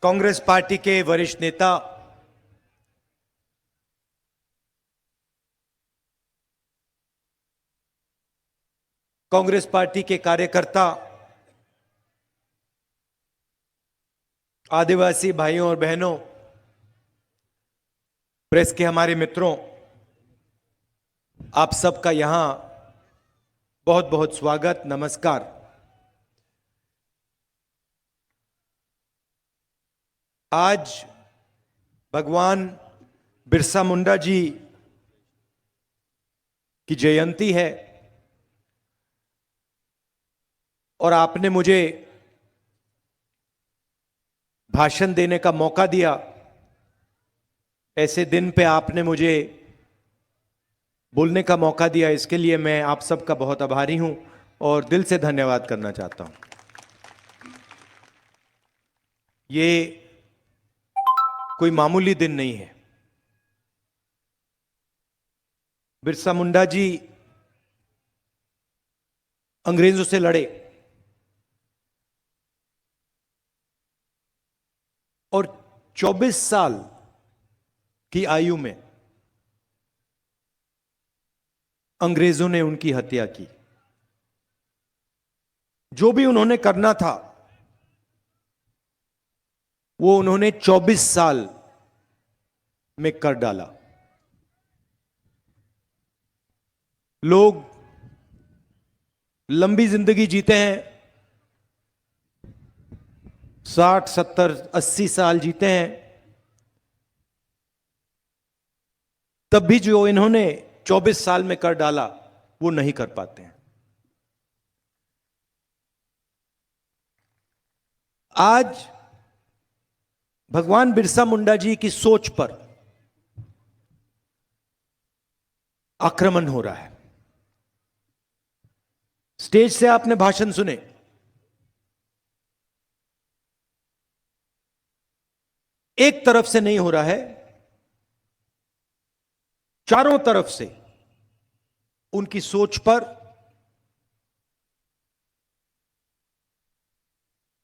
Congress party के वरिष्ठ नेता कांग्रेस पार्टी के कार्यकर्ता, आदिवासी भाइयों और बहनों, प्रेस के हमारे मित्रों, आप सबका यहां बहुत बहुत स्वागत, नमस्कार। आज भगवान बिरसा मुंडा जी की जयंती है और आपने मुझे भाषण देने का मौका दिया। ऐसे दिन पे आपने मुझे बोलने का मौका दिया, इसके लिए मैं आप सबका बहुत आभारी हूं और दिल से धन्यवाद करना चाहता हूं। ये कोई मामूली दिन नहीं है। बिरसा मुंडा जी अंग्रेजों से लड़े और 24 साल की आयु में अंग्रेजों ने उनकी हत्या की। जो भी उन्होंने करना था वो उन्होंने 24 साल में कर डाला। लोग लंबी जिंदगी जीते हैं, 60, 70, 80 साल जीते हैं, तब भी जो इन्होंने 24 साल में कर डाला वो नहीं कर पाते हैं। आज भगवान बिरसा मुंडा जी की सोच पर आक्रमण हो रहा है। स्टेज से आपने भाषण सुने, एक तरफ से नहीं हो रहा है, चारों तरफ से उनकी सोच पर,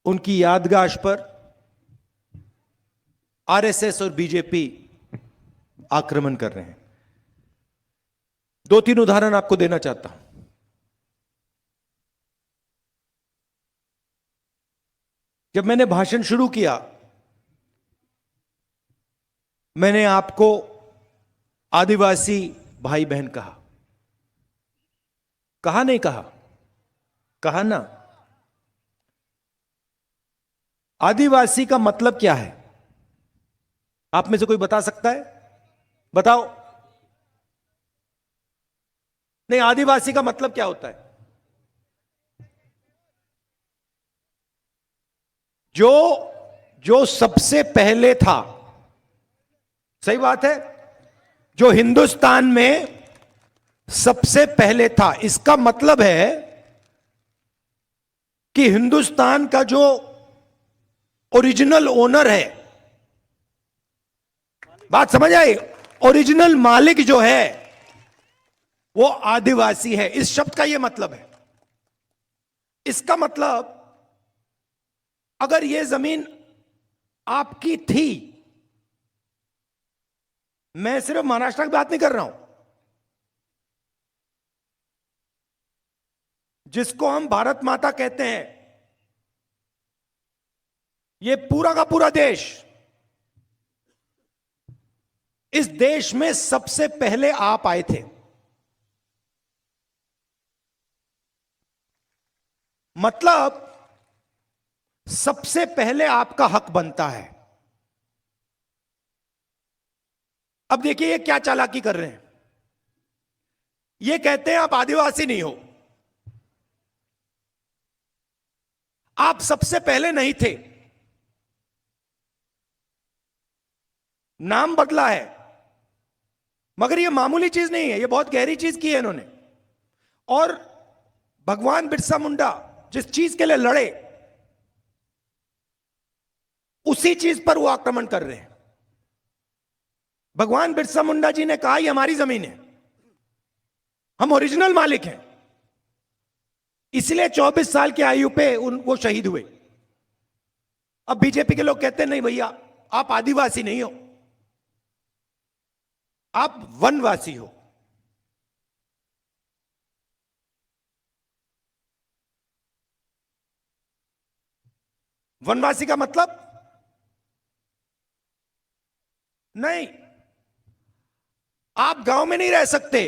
उनकी यादगाश पर आरएसएस और बीजेपी आक्रमण कर रहे हैं। 2-3 उदाहरण आपको देना चाहता हूं। जब मैंने भाषण शुरू किया, मैंने आपको आदिवासी भाई बहन कहा। कहा नहीं कहा? कहा ना। आदिवासी का मतलब क्या है? आप में से कोई बता सकता है? बताओ। नहीं, आदिवासी का मतलब क्या होता है? जो सबसे पहले था। सही बात है, जो हिंदुस्तान में सबसे पहले था। इसका मतलब है कि हिंदुस्तान का जो ओरिजिनल ओनर है, बात समझ आई? ओरिजिनल मालिक जो है वो आदिवासी है। इस शब्द का यह मतलब है। इसका मतलब अगर यह जमीन आपकी थी, मैं सिर्फ महाराष्ट्र की बात नहीं कर रहा हूं, जिसको हम भारत माता कहते हैं, यह पूरा का पूरा देश, इस देश में सबसे पहले आप आए थे। मतलब सबसे पहले आपका हक बनता है। अब देखिए ये क्या चालाकी कर रहे हैं। ये कहते हैं आप आदिवासी नहीं हो, आप सबसे पहले नहीं थे, नाम बदला है। मगर ये मामूली चीज नहीं है, ये बहुत गहरी चीज की है इन्होंने। और भगवान बिरसा मुंडा जिस चीज के लिए लड़े, उसी चीज पर वो आक्रमण कर रहे हैं। भगवान बिरसा मुंडा जी ने कहा ये हमारी जमीन है, हम ओरिजिनल मालिक हैं, इसलिए 24 साल की आयु पे वो शहीद हुए। अब बीजेपी के लोग कहते हैं नहीं भैया, आप आदिवासी नहीं हो, आप वनवासी हो। वनवासी का मतलब नहीं, आप गांव में नहीं रह सकते,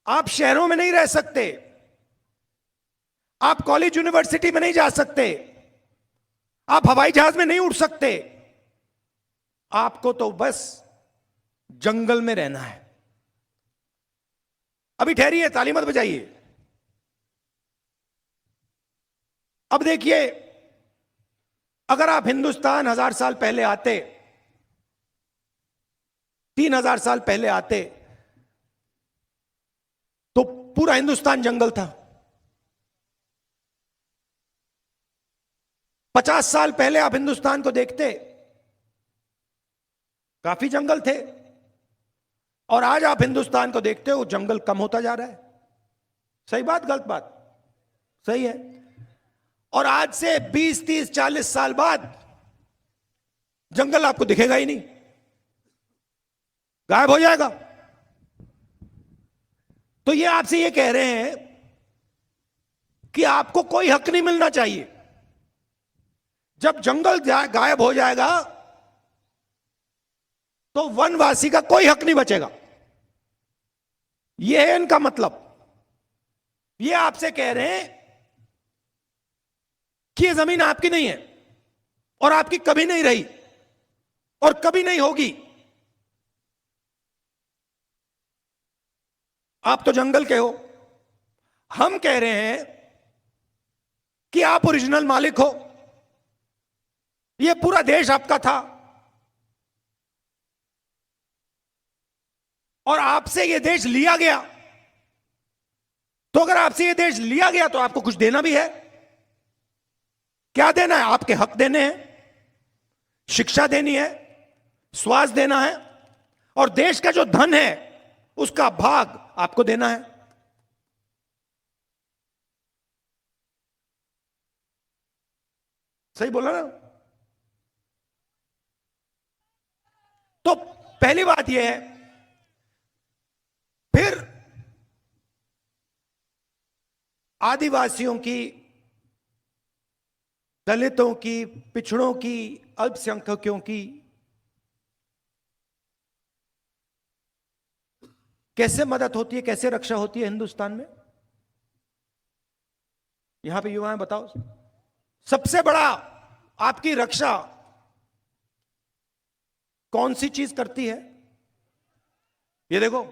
आप शहरों में नहीं रह सकते, आप कॉलेज यूनिवर्सिटी में नहीं जा सकते, आप हवाई जहाज में नहीं उड़ सकते, आपको तो बस जंगल में रहना है। अभी ठहरिए, ताली मत बजाइए। अब देखिए, अगर आप हिंदुस्तान 1000 साल पहले आते, 3000 साल पहले आते, तो पूरा हिंदुस्तान जंगल था। 50 साल पहले आप हिंदुस्तान को देखते, काफी जंगल थे, और आज आप हिंदुस्तान को देखते हो, जंगल कम होता जा रहा है। सही बात, गलत बात? सही है। और आज से 20, 30, 40 साल बाद जंगल आपको दिखेगा ही नहीं, गायब हो जाएगा। तो ये आपसे ये कह रहे हैं कि आपको कोई हक नहीं मिलना चाहिए। जब जंगल गायब हो जाएगा तो वनवासी का कोई हक नहीं बचेगा। यह है इनका मतलब। ये आपसे कह रहे हैं कि यह जमीन आपकी नहीं है, और आपकी कभी नहीं रही, और कभी नहीं होगी। आप तो जंगल के हो। हम कह रहे हैं कि आप ओरिजिनल मालिक हो, यह पूरा देश आपका था, और आपसे यह देश लिया गया। तो अगर आपसे यह देश लिया गया तो आपको कुछ देना भी है। क्या देना है? आपके हक देने हैं, शिक्षा देनी है, स्वास्थ्य देना है, और देश का जो धन है उसका भाग आपको देना है। सही बोला ना? तो पहली बात यह है। फिर आदिवासियों की, दलितों की, पिछड़ों की, अल्पसंख्यकों की कैसे मदद होती है, कैसे रक्षा होती है हिंदुस्तान में? यहां पे युवा हैं, बताओ। सबसे बड़ा आपकी रक्षा कौन सी चीज करती है? ये देखो,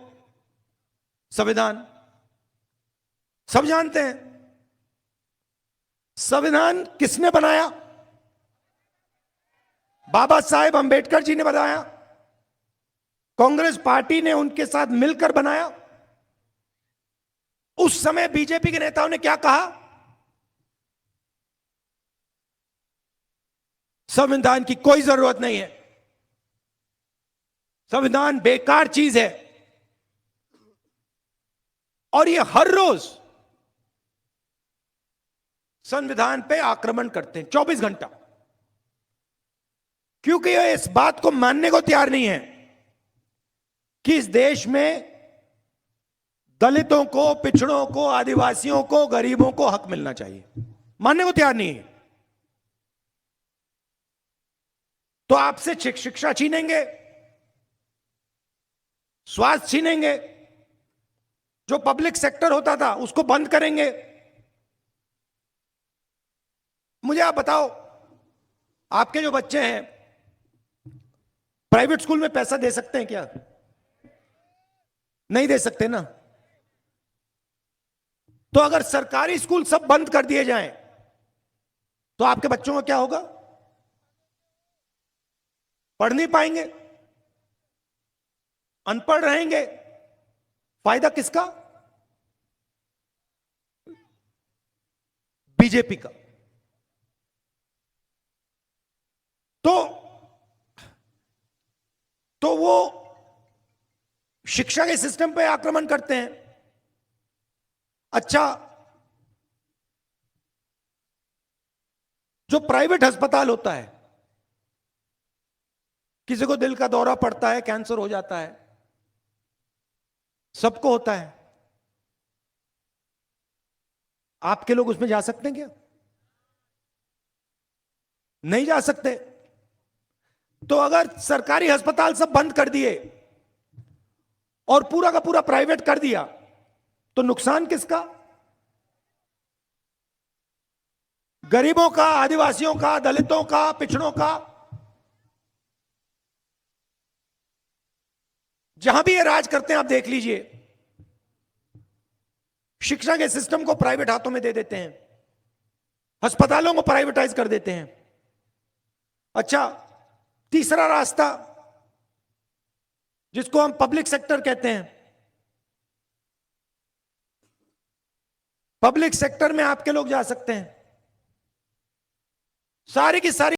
संविधान। सब जानते हैं संविधान किसने बनाया? बाबा साहेब अंबेडकर जी ने बनाया। कांग्रेस पार्टी ने उनके साथ मिलकर बनाया। उस समय बीजेपी के नेताओं ने क्या कहा? संविधान की कोई जरूरत नहीं है, संविधान बेकार चीज है। और ये हर रोज संविधान पे आक्रमण करते हैं 24 घंटा, क्योंकि ये इस बात को मानने को तैयार नहीं है कि इस देश में दलितों को, पिछड़ों को, आदिवासियों को, गरीबों को हक मिलना चाहिए। मानने को तैयार नहीं है। तो आपसे शिक्षा छीनेंगे, स्वास्थ्य छीनेंगे, जो पब्लिक सेक्टर होता था उसको बंद करेंगे। मुझे आप बताओ, आपके जो बच्चे हैं प्राइवेट स्कूल में पैसा दे सकते हैं क्या? नहीं दे सकते ना। तो अगर सरकारी स्कूल सब बंद कर दिए जाएं तो आपके बच्चों का क्या होगा? पढ़ नहीं पाएंगे, अनपढ़ रहेंगे। फायदा किसका? बीजेपी का। तो वो शिक्षा के सिस्टम पे आक्रमण करते हैं। अच्छा, जो प्राइवेट अस्पताल होता है, किसी को दिल का दौरा पड़ता है, कैंसर हो जाता है, सबको होता है, आपके लोग उसमें जा सकते हैं क्या? नहीं जा सकते। तो अगर सरकारी अस्पताल सब बंद कर दिए और पूरा का पूरा प्राइवेट कर दिया, तो नुकसान किसका? गरीबों का, आदिवासियों का, दलितों का, पिछड़ों का। जहां भी ये राज करते हैं, आप देख लीजिए, शिक्षा के सिस्टम को प्राइवेट हाथों में दे देते हैं, अस्पतालों को प्राइवेटाइज कर देते हैं। अच्छा, तीसरा रास्ता जिसको हम पब्लिक सेक्टर कहते हैं, पब्लिक सेक्टर में आपके लोग जा सकते हैं, सारी की सारी